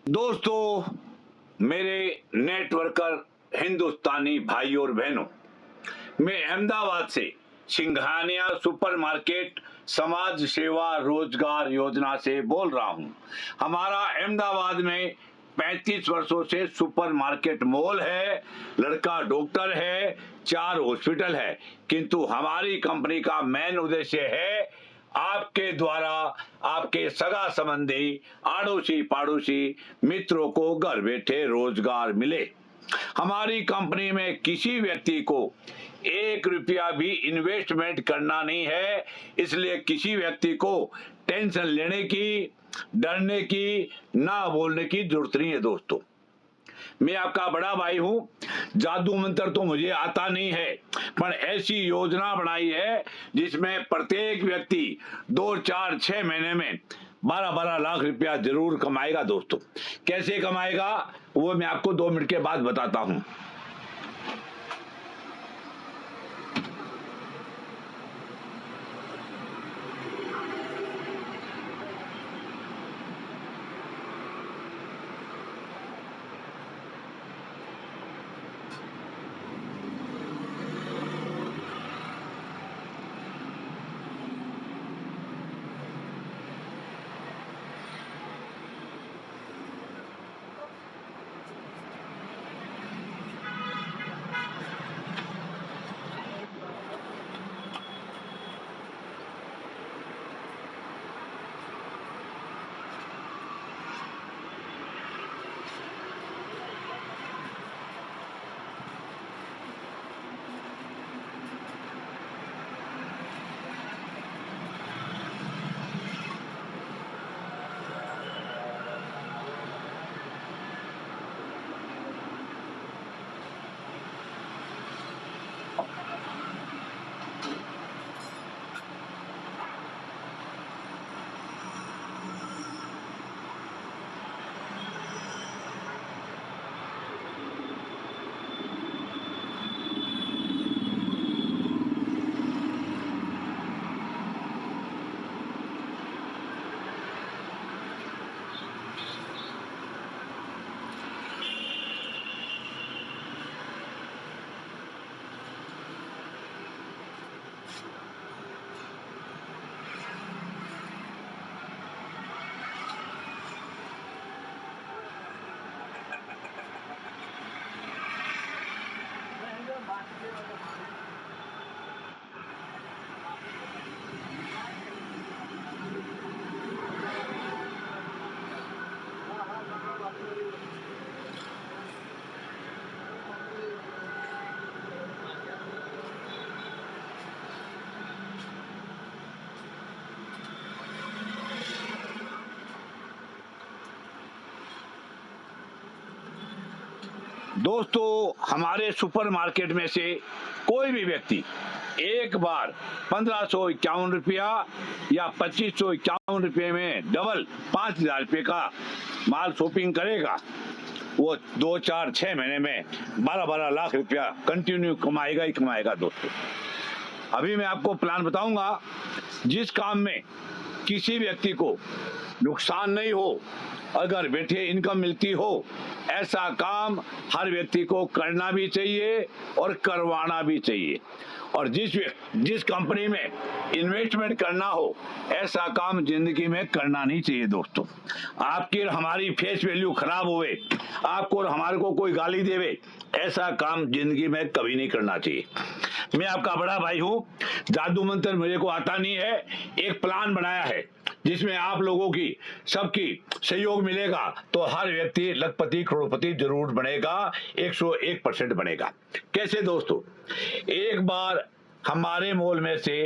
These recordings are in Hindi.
दोस्तों, मेरे नेटवर्कर हिंदुस्तानी भाइयों और बहनों, मैं अहमदाबाद से सिंघानिया सुपरमार्केट समाज सेवा रोजगार योजना से बोल रहा हूं। हमारा अहमदाबाद में 35 वर्षों से सुपरमार्केट मॉल है, लड़का डॉक्टर है, 4 हॉस्पिटल है, किंतु हमारी कंपनी का मेन उद्देश्य है आपके द्वारा आपके सगा संबंधी, आड़ोसी पाड़ोसी मित्रों को घर बैठे रोजगार मिले। हमारी कंपनी में किसी व्यक्ति को 1 रुपया भी इन्वेस्टमेंट करना नहीं है, इसलिए किसी व्यक्ति को टेंशन लेने की, डरने की, ना बोलने की जरूरत नहीं है। दोस्तों, मैं आपका बड़ा भाई हूं, जादू मंत्र तो मुझे आता नहीं है, पर ऐसी योजना बनाई है जिसमें प्रत्येक व्यक्ति 2, 4, 6 महीने में 12-12 लाख रुपया जरूर कमाएगा। दोस्तों, कैसे कमाएगा वो मैं आपको 2 मिनट के बाद बताता हूं। दोस्तों, हमारे सुपरमार्केट में से कोई भी व्यक्ति एक बार 1551 रुपया या 2551 रुपये में डबल 5000 रुपये का माल शॉपिंग करेगा, वो 2, 4, 6 महीने में 12-12 लाख रुपया कंटिन्यू कमाएगा ही कमाएगा। दोस्तों, अभी मैं आपको प्लान बताऊंगा जिस काम में किसी व्यक्ति को नुकसान नहीं हो, अगर बैठे इनकम मिलती हो, ऐसा काम हर व्यक्ति को करना भी चाहिए और करवाना भी चाहिए। और जिस कंपनी में इन्वेस्टमेंट करना हो, ऐसा काम जिंदगी में करना नहीं चाहिए। दोस्तों, आपकी हमारी फेस वैल्यू खराब हुए, आपको और हमारे को कोई गाली देवे, ऐसा काम जिंदगी में कभी नहीं करना चाहिए। मैं आपका बड़ा भाई हूँ, जादू मंत्र मेरे को आता नहीं है। एक प्लान बनाया है जिसमें आप लोगों की सबकी सहयोग मिलेगा तो हर व्यक्ति लखपति करोड़पति जरूर बनेगा, 101% बनेगा। कैसे दोस्तों, एक बार हमारे मॉल में से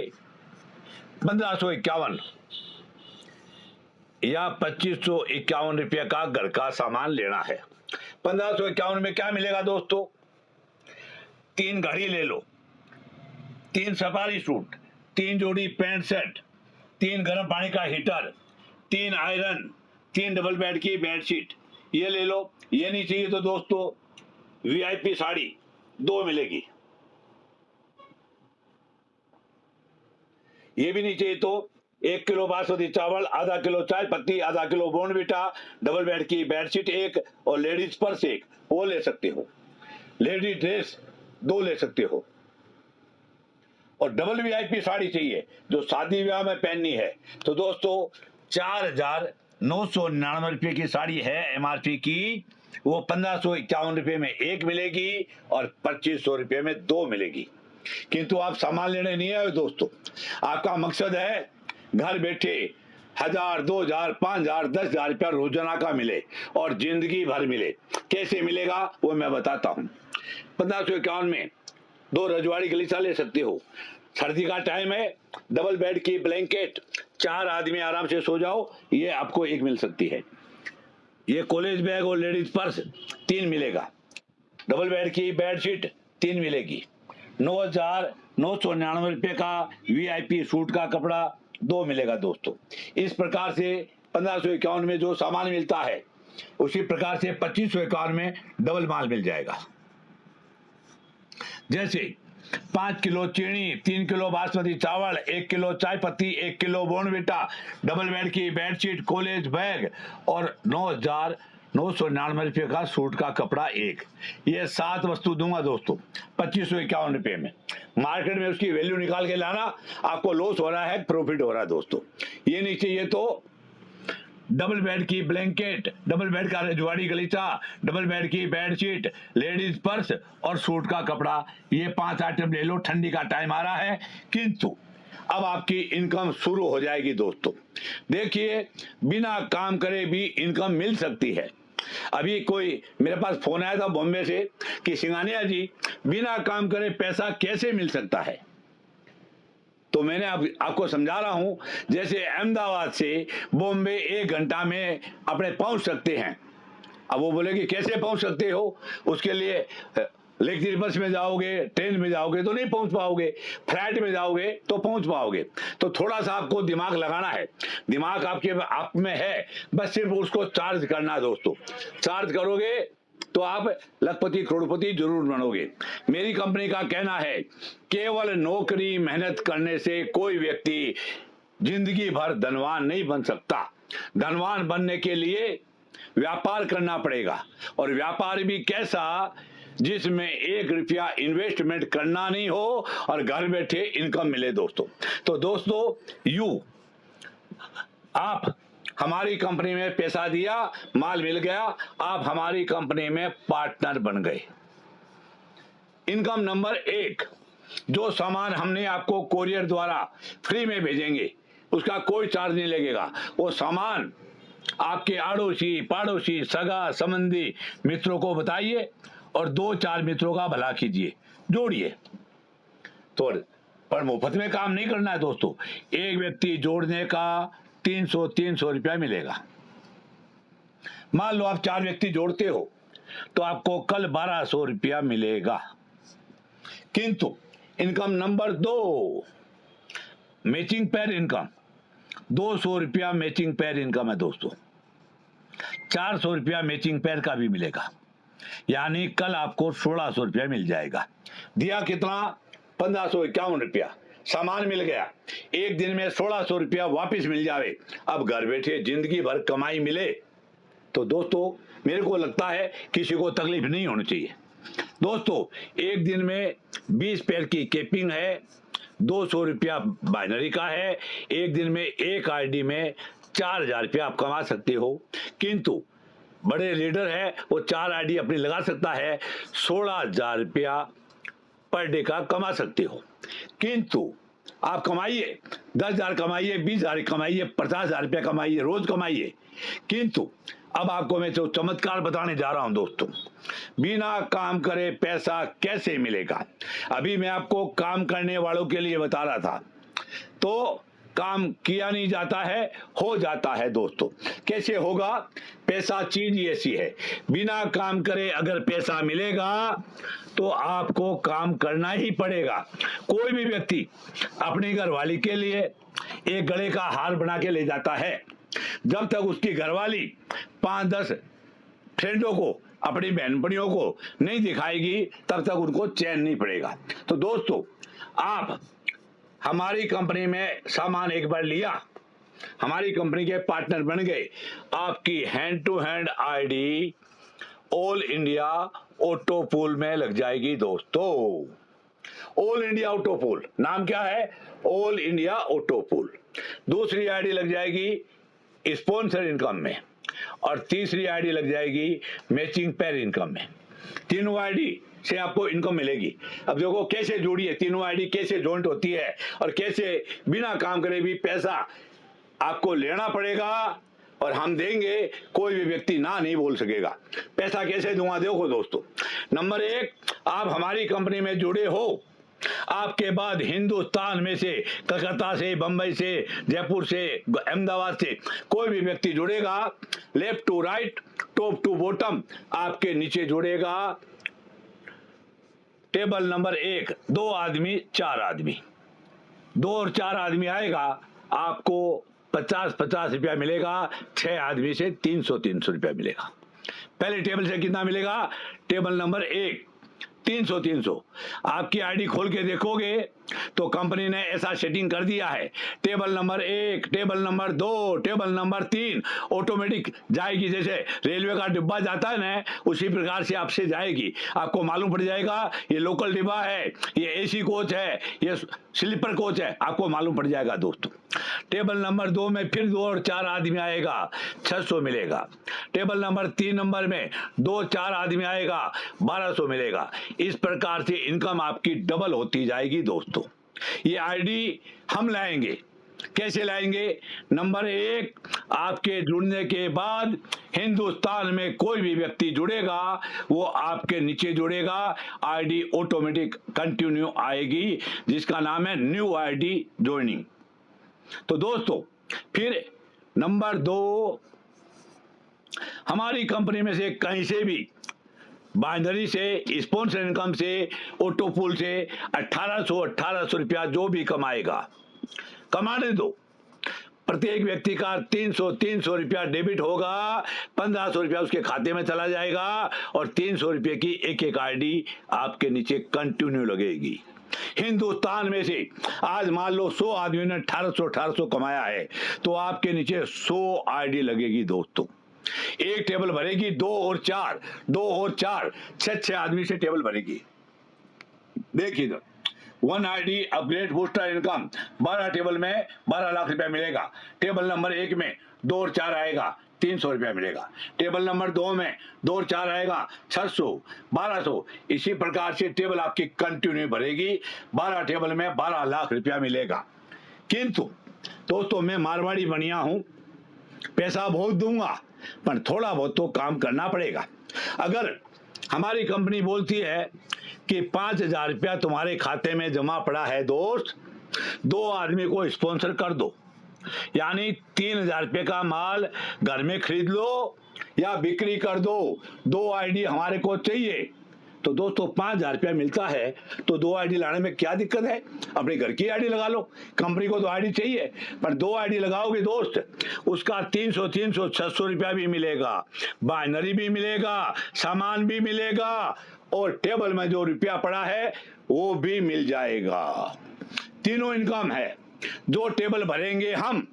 1551 या 2551 रुपये का घर का सामान लेना है। 1551 में क्या मिलेगा दोस्तों? 3 घड़ी ले लो, 3 सफारी सूट, 3 जोड़ी पैंट शर्ट, 3 गर्म पानी का हीटर, 3 आयरन, 3 डबल बेड की बेडशीट, ये ले लो। ये नहीं चाहिए तो दोस्तों वीआईपी साड़ी 2 मिलेगी। ये भी नहीं चाहिए तो 1 किलो बासमती चावल, आधा किलो चाय पत्ती, आधा किलो बॉर्नविटा, डबल बेड की बेडशीट 1 और लेडीज पर्स 1 वो ले सकते हो। लेडीज ड्रेस 2 ले सकते हो और डबल वीआईपी साड़ी चाहिए जो शादी ब्याह में पहननी है। तो दोस्तों 4,999 रुपये की साड़ी है एमआरपी की, वो 1,551 रुपये में 1 मिलेगी और 2,500 रुपये में 2 मिलेगी। किंतु आप सामान लेने नहीं आए दोस्तों, आपका मकसद है घर बैठे 1,000, 2,000, 5,000, 10,000 रुपया रोजाना का मिले और जिंदगी भर मिले। कैसे मिलेगा वो मैं बताता हूँ। 1,551 में 2 रजवाड़ी गलीचा ले सकते हो। सर्दी का टाइम है, डबल बेड की ब्लैंकेट 4 आदमी आराम से सो जाओ, ये आपको 1 मिल सकती है। ये कॉलेज बैग और लेडीज पर्स 3 मिलेगा। डबल बेड की बेडशीट 3 मिलेगी। 9,999 रुपये का वीआईपी सूट का कपड़ा 2 मिलेगा दोस्तों। इस प्रकार से 1,551 में जो सामान मिलता है उसी प्रकार से 2,551 में डबल माल मिल जाएगा। जैसे 5 किलो चीनी, 3 किलो बासमती चावल, 1 किलो चाय पत्ती, 1 किलो बॉर्नविटा, डबल बेड की बेडशीट, कॉलेज बैग और 9,999 रुपये का सूट का कपड़ा 1। ये 7 वस्तु दूंगा दोस्तों 2,551 रुपये में। मार्केट में उसकी वैल्यू निकाल के लाना, आपको लॉस हो रहा है प्रॉफिट हो रहा है दोस्तों। ये नहीं चाहिए तो डबल बेड की ब्लैंकेट, डबल बेड का रजवाड़ी गलीचा, डबल बेड की बेडशीट, लेडीज पर्स और सूट का कपड़ा, ये 5 आइटम ले लो। ठंडी का टाइम आ रहा है किंतु अब आपकी इनकम शुरू हो जाएगी दोस्तों। देखिए बिना काम करे भी इनकम मिल सकती है। अभी कोई मेरे पास फोन आया था बॉम्बे से कि सिंघानिया जी बिना काम करे पैसा कैसे मिल सकता है। तो मैंने आपको समझा रहा हूं, जैसे अहमदाबाद से बॉम्बे 1 घंटा में अपने पहुंच सकते हैं। अब वो बोले कि कैसे पहुंच सकते हो, उसके लिए इलेक्ट्रिक बस में जाओगे, ट्रेन में जाओगे तो नहीं पहुंच पाओगे, फ्लाइट में जाओगे तो पहुंच पाओगे। तो थोड़ा सा आपको दिमाग लगाना है। दिमाग आप में है, बस सिर्फ उसको चार्ज करना है दोस्तों। चार्ज करोगे तो आप लखपति करोड़पति जरूर बनोगे। मेरी कंपनी का कहना है केवल नौकरी मेहनत करने से कोई व्यक्ति जिंदगी भर धनवान नहीं बन सकता। धनवान बनने के लिए व्यापार करना पड़ेगा और व्यापार भी कैसा, जिसमें 1 रुपया इन्वेस्टमेंट करना नहीं हो और घर बैठे इनकम मिले दोस्तों। तो दोस्तों आप हमारी कंपनी में पैसा दिया, माल मिल गया, आप हमारी कंपनी में पार्टनर बन गए। इनकम नंबर 1, जो सामान हमने आपको कोरियर द्वारा फ्री में भेजेंगे उसका कोई चार्ज नहीं लगेगा। वो सामान आपके आड़ोसी पाड़ोसी सगा संबंधी मित्रों को बताइए और 2-4 मित्रों का भला कीजिए, जोड़िए। तो पर मुफ्त में काम नहीं करना है दोस्तों। एक व्यक्ति जोड़ने का 300 रुपया मिलेगा। मान लो आप 4 व्यक्ति जोड़ते हो तो आपको कल 1,200 रुपया मिलेगा। किंतु income number 2, matching pair income, 200 रुपया मैचिंग पेयर इनकम है दोस्तों। 400 रुपया मैचिंग पेयर का भी मिलेगा, यानी कल आपको 1,600 रुपया मिल जाएगा। दिया कितना? 1,551 रुपया। सामान मिल गया, एक दिन में 1,600 रुपया वापिस मिल जावे। अब घर बैठे जिंदगी भर कमाई मिले। तो दोस्तों मेरे को लगता है किसी को तकलीफ नहीं होनी चाहिए। दोस्तों एक दिन में 20 पेयर की केपिंग है, 200 रुपया बाइनरी का है। एक दिन में एक आईडी में 4,000 रुपया आप कमा सकते हो। किंतु बड़े लीडर है वो 4 आईडी अपनी लगा सकता है, 16,000 रुपया पर डे का कमा सकते हो। किंतु आप कमाइए 10,000 कमाइए, 20,000 कमाइए, 50,000 रुपया कमाइए, रोज कमाइए। किंतु अब आपको मैं जो चमत्कार बताने जा रहा हूं दोस्तों, बिना काम करे पैसा कैसे मिलेगा। अभी मैं आपको काम करने वालों के लिए बता रहा था, तो काम किया नहीं जाता है, हो जाता है दोस्तों। कैसे होगा? पैसा चीज ऐसी है, बिना काम करे अगर पैसा मिलेगा तो आपको काम करना ही पड़ेगा। कोई भी व्यक्ति अपनी घरवाली के लिए एक गले का हार बना के ले जाता है, जब तक उसकी घरवाली 5-10 फ्रेंडों को, अपनी बहनपनियों को नहीं दिखाएगी तब तक उनको चैन नहीं पड़ेगा। तो दोस्तों आप हमारी कंपनी में सामान एक बार लिया, हमारी कंपनी के पार्टनर बन गए, आपकी hand to hand ID all India auto pool में लग जाएगी दोस्तों। ऑल इंडिया ऑटो पूल, नाम क्या है? All India auto pool. दूसरी आईडी लग जाएगी स्पॉन्सर इनकम में, और तीसरी आईडी लग जाएगी मैचिंग पेयर इनकम में। तीनों आईडी से आपको इनकम मिलेगी। अब देखो कैसे जुड़ी है, तीनों आईडी कैसे जॉइंट होती है, और कैसे बिना काम करे भी पैसा आपको लेना पड़ेगा और हम देंगे, कोई भी व्यक्ति ना नहीं बोल सकेगा। पैसा कैसे दूंगा? देखो दोस्तों, नंबर 1, आप हमारी कंपनी में जुड़े हो, आपके बाद हिंदुस्तान में से, कलकत्ता से, बंबई से, जयपुर से, अहमदाबाद से कोई भी व्यक्ति जुड़ेगा, left to right, top to bottom आपके नीचे जुड़ेगा टेबल नंबर 1, 2 आदमी 4 आदमी, 2 और 4 आदमी आएगा, आपको 50-50 रुपया मिलेगा। 6 आदमी से 300-300 रुपया मिलेगा। पहले टेबल से कितना मिलेगा? Table number 1 300-300। आपकी आईडी खोल के देखोगे तो कंपनी ने ऐसा सेटिंग कर दिया है, table number 1, table number 2, table number 3 automatic जाएगी। जैसे रेलवे का डिब्बा जाता है ना, उसी प्रकार से आपसे जाएगी। आपको मालूम पड़ जाएगा ये लोकल डिब्बा है, ये एसी कोच है, ये स्लीपर कोच है, आपको मालूम पड़ जाएगा दोस्तों। टेबल नंबर 2 में फिर 2 और 4 आदमी आएगा, 600 मिलेगा। टेबल नंबर 3 नंबर में 2-4 आदमी आएगा, 1200 मिलेगा। इस प्रकार से इनकम आपकी डबल होती जाएगी दोस्तों। ये आईडी हम लाएंगे। कैसे लाएंगे? नंबर 1, आपके जुड़ने के बाद हिंदुस्तान में कोई भी व्यक्ति जुड़ेगा, वो आपके नीचे जुड़ेगा, आईडी ऑटोमेटिक कंटिन्यू आएगी, जिसका नाम है न्यू आईडी ज्वाइनिंग। तो दोस्तों, फिर नंबर 2, हमारी कंपनी में से कहीं से भी बाइनरी से, स्पॉन्सर इनकम से, ऑटो पूल से 1800 रुपया जो भी कमाएगा, कमाने दो। प्रत्येक व्यक्ति का 300 रुपया डेबिट होगा, 1500 रुपया उसके खाते में चला जाएगा, और 300 रुपये की एक आईडी आपके नीचे कंटिन्यू लगेगी। हिंदुस्तान में से आज मान लो 100 आदमियों ने 1800 कमाया है, तो आपके नीचे 100 आईडी लगेगी दोस्तों। एक टेबल भरेगी, 2 और 4, 2 और 4, 6 आदमी से टेबल भरेगी। देखिए तो 1 ID upgrade booster income, 12 table में 12 लाख रुपया मिलेगा। टेबल नंबर 1 में 2 और 4 आएगा, 300 रुपया मिलेगा। टेबल नंबर 2 में 2 और 4 आएगा, 600, 1200। इसी प्रकार से टेबल आपकी कंटिन्यू भरेगी। 12 टेबल में 12 लाख रुपया मिलेगा। किंतु दोस्तों, मैं मारवाड़ी बनिया हूं, पैसा बहुत दूंगा, पर थोड़ा बहुत तो काम करना पड़ेगा। अगर हमारी कंपनी बोलती है कि 5000 रुपया तुम्हारे खाते में जमा पड़ा है दोस्त, 2 आदमी को स्पॉन्सर कर दो, यानी 3000 रुपये का माल घर में खरीद लो या बिक्री कर दो, 2 आईडी हमारे को चाहिए। तो दोस्तों 5000 रुपया मिलता है, तो 2 आईडी लाने में क्या दिक्कत है? अपने घर की आईडी लगा लो। कंपनी को तो आईडी चाहिए, पर 2 आईडी लगाओगे दोस्त, उसका 300 600 रुपया भी मिलेगा, बाइनरी भी मिलेगा, सामान भी मिलेगा, और टेबल में जो रुपया पड़ा है वो भी मिल जाएगा। तीनों इनकम है। 2 टेबल भरेंगे हम,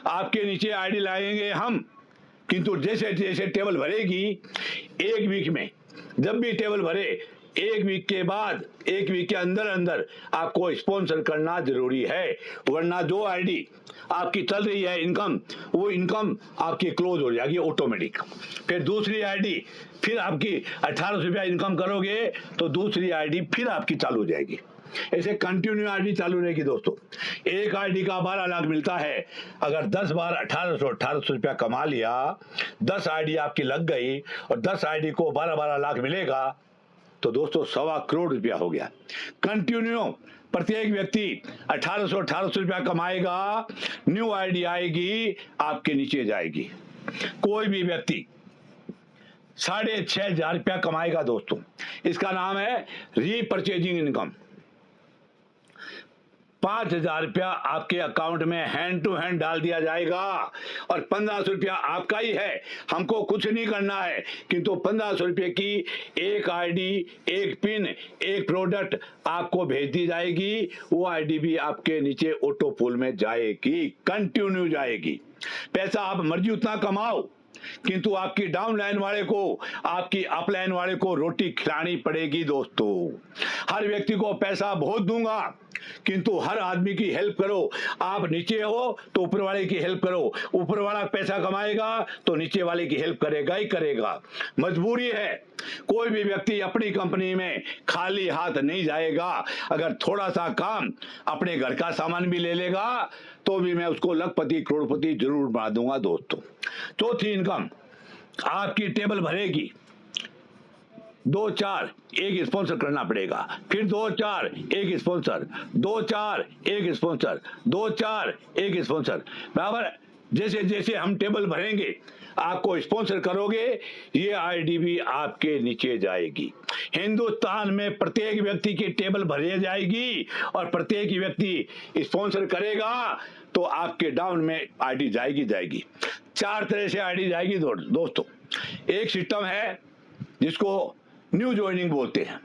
आपके नीचे आईडी लाएंगे हम, किंतु जैसे जैसे टेबल भरेगी, 1 वीक में जब भी टेबल भरे, 1 वीक के बाद, 1 वीक के अंदर अंदर आपको स्पॉन्सर करना जरूरी है, वरना जो आईडी आपकी चल रही है इनकम, वो इनकम आपकी क्लोज हो जाएगी ऑटोमेटिक। फिर दूसरी आईडी, फिर आपकी 1800 रुपया इनकम करोगे तो दूसरी आईडी फिर आपकी चालू हो जाएगी। ऐसे कंटिन्यू आईडी चालू रहेगी दोस्तों। एक आईडी का 12 लाख मिलता है। अगर 10 बार 1800 रुपया कमा लिया, 10 आईडी आपकी लग गई, और 10 आईडी को 12 लाख मिलेगा, तो दोस्तों 1.25 करोड़ रुपया हो गया। कंटिन्यू प्रत्येक व्यक्ति 1800 रुपया कमाएगा, न्यू आईडी आएगी, आपके नीचे जाएगी। कोई भी व्यक्ति 6500 रुपया कमाएगा दोस्तों, इसका नाम है रीपरचेजिंग इनकम। 5,000 रुपया आपके अकाउंट में हैंड टू हैंड डाल दिया जाएगा और 1,500 रुपया आपका ही है। हमको कुछ नहीं करना है, किंतु 1,500 रुपये की एक आईडी, एक पिन, एक प्रोडक्ट आपको भेज दी जाएगी। वो आईडी भी आपके नीचे ऑटो पूल में जाएगी, कंटिन्यू जाएगी। पैसा आप मर्जी उतना कमाओ, किंतु आपकी डाउन लाइन वाले को, आपकी अप लाइन वाले को रोटी खिलानी पड़ेगी दोस्तों। हर व्यक्ति को पैसा बहुत दूंगा, किंतु हर आदमी की हेल्प करो। आप नीचे हो तो ऊपर वाले की हेल्प करो, ऊपर वाला पैसा कमाएगा तो नीचे वाले की हेल्प करेगा ही करेगा। मजबूरी है, कोई भी व्यक्ति अपनी कंपनी में खाली हाथ नहीं जाएगा। अगर थोड़ा सा काम अपने घर का सामान भी ले लेगा तो भी मैं उसको लखपति करोड़पति जरूर बना दूंगा दोस्तों। चौथी इनकम, आपकी टेबल भरेगी। 2-4 एक स्पॉन्सर करना पड़ेगा, फिर 2-4 एक स्पॉन्सर, 2-4 एक स्पॉन्सर, 2-4 एक स्पॉन्सर। बराबर जैसे जैसे हम टेबल भरेंगे, आपको स्पॉन्सर करोगे, ये आईडी भी आपके नीचे जाएगी। हिंदुस्तान में प्रत्येक व्यक्ति की टेबल भरी जाएगी और प्रत्येक व्यक्ति स्पॉन्सर करेगा तो आपके डाउन में आईडी जाएगी। 4 तरह से आईडी जाएगी दोस्तों। एक सिस्टम है जिसको न्यू ज्वाइनिंग बोलते हैं,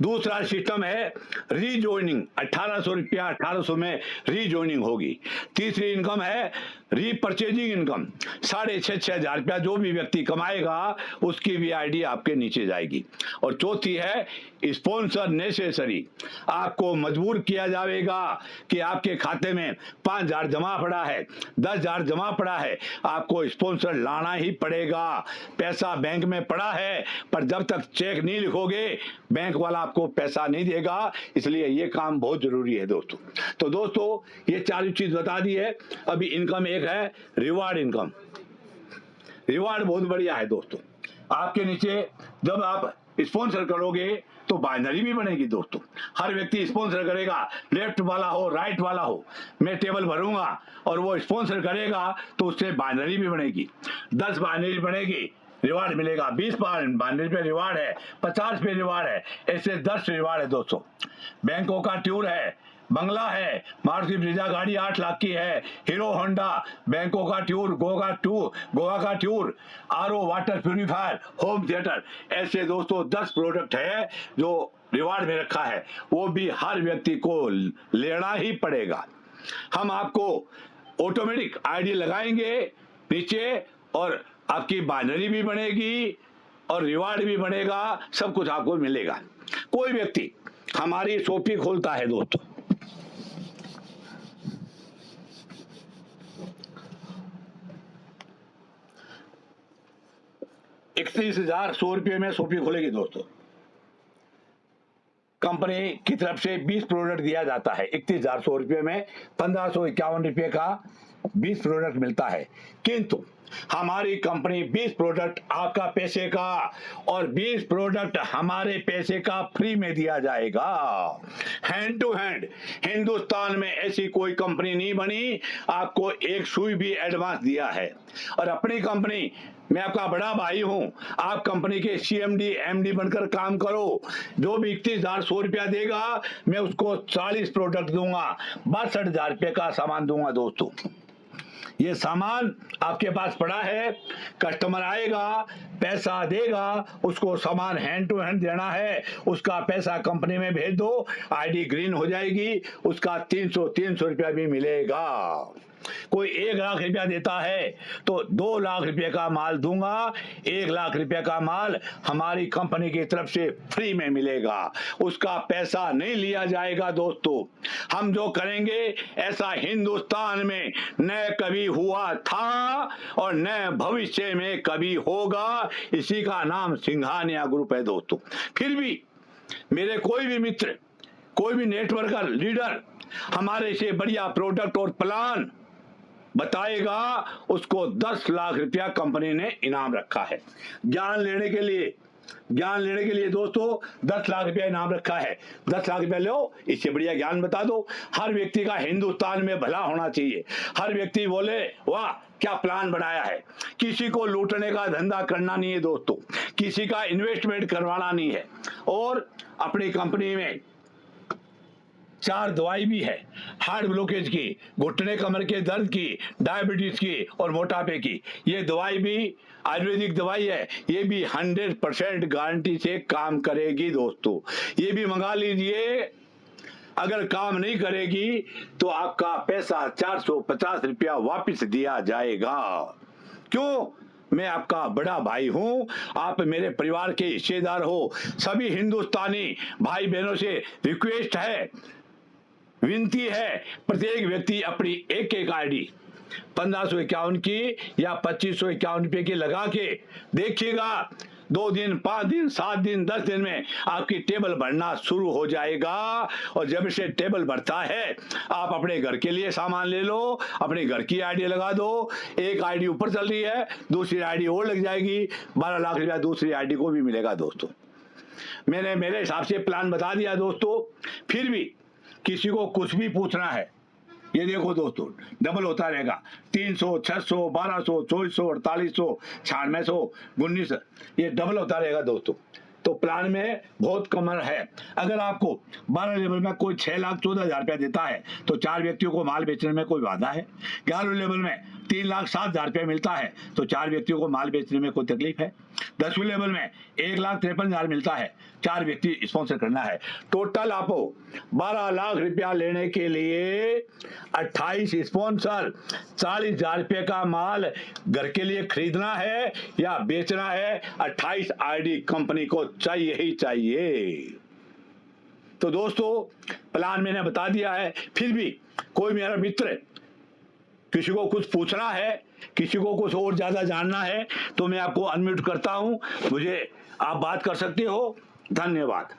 दूसरा सिस्टम है रीजॉइनिंग, 1800 रुपया 1800 में रीजॉइनिंग होगी। तीसरी इनकम है रीपरचेजिंग इनकम, 6,500 रुपया जो भी व्यक्ति कमाएगा उसकी भी आईडी आपके नीचे जाएगी। और चौथी है स्पॉन्सर नेसेसरी, आपको मजबूर किया जाएगा कि आपके खाते में 5,000 जमा पड़ा है, 10,000 जमा पड़ा है, आपको स्पॉन्सर लाना ही पड़ेगा। पैसा बैंक में पड़ा है, पर जब तक चेक नहीं लिखोगे बैंक वाला आपको पैसा नहीं देगा, इसलिए ये काम बहुत जरूरी है दोस्तों। तो दोस्तों ये 4 चीज बता दी है। अभी इनकम एक है रिवार्ड इनकम। रिवार्ड बहुत बढ़िया है दोस्तों। आपके नीचे जब आप स्पॉन्सर करोगे तो बाइनरी भी बनेगी दोस्तों। हर व्यक्ति स्पॉन्सर करेगा, लेफ्ट वाला हो राइट वाला हो, मैं टेबल भरूंगा और वो स्पॉन्सर करेगा तो उससे बाइनरी भी बनेगी। 10 बाइनरी बनेगी, रिवार्ड मिलेगा। 20 बाइनरी पे रिवार्ड है, 50 पे रिवार्ड है, ऐसे 10 रिवार्ड है दोस्तों। बैंकों का टूर है, बंगला है, मारुति ब्रिजा गाड़ी 8 लाख की है, हीरो होंडा, बैंकों का टूर, गोवा का tour, RO water purifier, home theatre, ऐसे दोस्तों 10 प्रोडक्ट है जो रिवार्ड में रखा है। वो भी हर व्यक्ति को लेना ही पड़ेगा। हम आपको ऑटोमेटिक आईडी लगाएंगे नीचे और आपकी बाइनरी भी बनेगी और रिवार्ड भी बनेगा, सब कुछ आपको मिलेगा। कोई व्यक्ति हमारी शॉपी खोलता है दोस्तों, 31,100 रुपये में शॉपी खोलेगी दोस्तों। कंपनी की तरफ से 20 प्रोडक्ट दिया जाता है। 31,100 रुपये में 1,551 रुपये का 20 प्रोडक्ट मिलता है, किंतु हमारी कंपनी 20 प्रोडक्ट आपका पैसे का और 20 प्रोडक्ट हमारे पैसे का फ्री में दिया जाएगा, हैंड टू हैंड। हिंदुस्तान में ऐसी कोई कंपनी नहीं बनी, आपको एक सुई भी एडवांस दिया है। और अपनी कंपनी, मैं आपका बड़ा भाई हूं, आप कंपनी के CMD MD बनकर काम करो। जो भी 31,100 रुपया देगा मैं उसको 40 प्रोडक्ट दूंगा, 62,000 रुपये का सामान दूंगा दोस्तों। ये सामान आपके पास पड़ा है, कस्टमर आएगा, पैसा देगा, उसको सामान हैंड टू हैंड देना है, उसका पैसा कंपनी में भेज दो, आईडी ग्रीन हो जाएगी, उसका 300 रुपया भी मिलेगा। कोई 1 लाख रुपया देता है तो 2 लाख रुपए का माल दूंगा, 1 लाख रुपए का माल हमारी कंपनी की तरफ से फ्री में मिलेगा, उसका पैसा नहीं लिया जाएगा दोस्तों। हम जो करेंगे ऐसा हिंदुस्तान में न कभी हुआ था और न भविष्य में कभी होगा। इसी का नाम सिंघानिया ग्रुप है दोस्तों। फिर भी मेरे कोई भी मित्र, कोई भी नेटवर्कर, लीडर हमारे से बढ़िया प्रोडक्ट और प्लान बताएगा, उसको 10 लाख रुपया कंपनी ने इनाम रखा है। ज्ञान लेने के लिए दोस्तों 10 लाख रुपया इनाम रखा है। 10 लाख रुपया लो, इससे बढ़िया ज्ञान बता दो। हर व्यक्ति का हिंदुस्तान में भला होना चाहिए। हर व्यक्ति बोले वाह क्या प्लान बनाया है। किसी को लूटने का धंधा करना नहीं है दोस्तों, किसी का इन्वेस्टमेंट करवाना नहीं है, और अपनी कंपनी में 4 दवाई भी है, हार्ट ब्लॉकेज की, घुटने कमर के दर्द की, डायबिटीज की और मोटापे की। ये दवाई भी आयुर्वेदिक दवाई है, ये भी 100% गारंटी से काम करेगी दोस्तों। ये भी मंगा लीजिए। अगर काम नहीं करेगी तो आपका पैसा 450 रुपया वापस दिया जाएगा। क्यों? मैं आपका बड़ा भाई हूं, आप मेरे परिवार के हिस्सेदार हो। सभी हिंदुस्तानी भाई बहनों से रिक्वेस्ट है, विनती है, प्रत्येक व्यक्ति अपनी एक आईडी 1551 की या 2551 रुपए की लगा के देखिएगा। 2 दिन, 5 दिन, 7 दिन, 10 दिन में आपकी टेबल बढ़ना शुरू हो जाएगा। और जब से टेबल बढ़ता है, आप अपने घर के लिए सामान ले लो, अपने घर की आईडी लगा दो। एक आईडी ऊपर चल रही है, दूसरी आईडी और लग जाएगी, 12 लाख रुपया दूसरी आईडी को भी मिलेगा दोस्तों। मैंने मेरे हिसाब से प्लान बता दिया दोस्तों। फिर भी किसी को कुछ भी पूछना है, ये देखो दोस्तों, डबल होता रहेगा। 300, 600, 1200, 2400, 4800, 9600, 1900, ये डबल होता रहेगा दोस्तों। तो प्लान में बहुत कमर है। अगर आपको 12 लेवल में कोई 6,14,000 रुपया देता है तो 4 व्यक्तियों को माल बेचने में कोई बाधा है। 11 लेवल में 3,07,000 रुपया मिलता है तो 4 व्यक्तियों को माल बेचने में कोई तकलीफ है। 10वीं लेवल में 1,53,000 मिलता है, 4 व्यक्ति स्पॉन्सर करना है। टोटल आपको 12 लाख रुपया लेने के लिए 28 स्पॉन्सर, 40,000 रुपये का माल घर के लिए खरीदना है या बेचना है, 28 आईडी कंपनी को चाहिए ही चाहिए। तो दोस्तों, प्लान मैंने बता दिया है। फिर भी कोई मेरा मित्र किसी को कुछ पूछना है, किसी को कुछ और ज्यादा जानना है, तो मैं आपको अनम्यूट करता हूं, मुझे आप बात कर सकते हो। धन्यवाद।